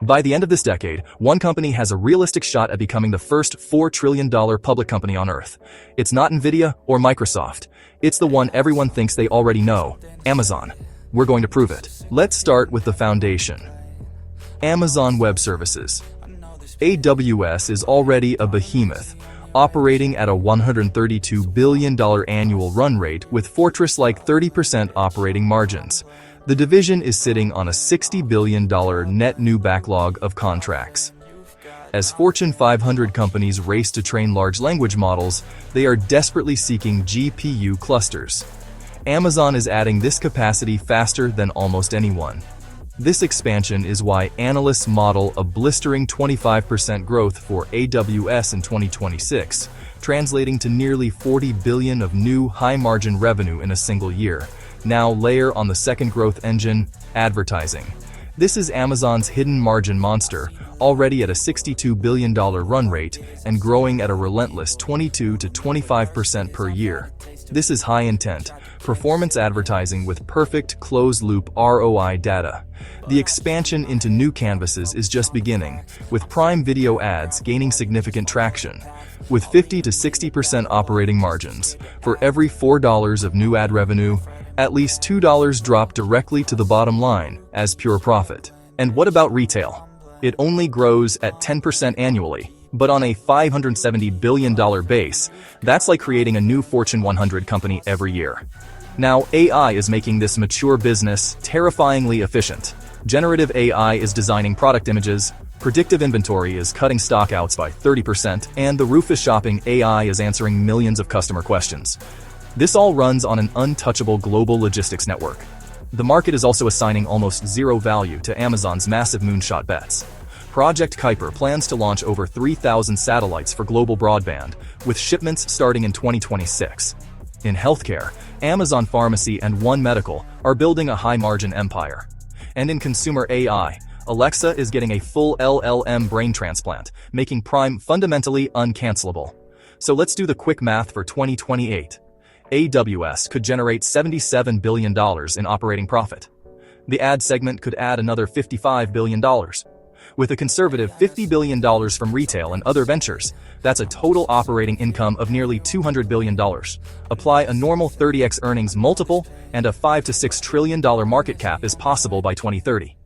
By the end of this decade, one company has a realistic shot at becoming the first $4 trillion public company on Earth. It's not Nvidia or Microsoft. It's the one everyone thinks they already know, Amazon. We're going to prove it. Let's start with the foundation. Amazon Web Services. AWS is already a behemoth, operating at a $132 billion annual run rate with fortress-like 30% operating margins. The division is sitting on a $60 billion net new backlog of contracts. As Fortune 500 companies race to train large language models, they are desperately seeking GPU clusters. Amazon is adding this capacity faster than almost anyone. This expansion is why analysts model a blistering 25% growth for AWS in 2026, translating to nearly $40 billion of new high-margin revenue in a single year. Now layer on the second growth engine, advertising. This is Amazon's hidden margin monster, already at a $62 billion run rate and growing at a relentless 22 to 25% per year. This is high-intent, performance advertising with perfect closed-loop ROI data. The expansion into new canvases is just beginning, with Prime Video ads gaining significant traction. With 50 to 60% operating margins, for every $4 of new ad revenue, at least $2 drop directly to the bottom line as pure profit. And what about retail? It only grows at 10% annually. But on a $570 billion base, that's like creating a new Fortune 100 company every year. Now, AI is making this mature business terrifyingly efficient. Generative AI is designing product images, predictive inventory is cutting stockouts by 30%, and the Rufus Shopping AI is answering millions of customer questions. This all runs on an untouchable global logistics network. The market is also assigning almost zero value to Amazon's massive moonshot bets. Project Kuiper plans to launch over 3,000 satellites for global broadband, with shipments starting in 2026. In healthcare, Amazon Pharmacy and One Medical are building a high-margin empire. And in consumer AI, Alexa is getting a full LLM brain transplant, making Prime fundamentally uncancelable. So let's do the quick math for 2028. AWS could generate $77 billion in operating profit. The ad segment could add another $55 billion. With a conservative $50 billion from retail and other ventures, that's a total operating income of nearly $200 billion. Apply a normal 30x earnings multiple, and a $5 to $6 trillion market cap is possible by 2030.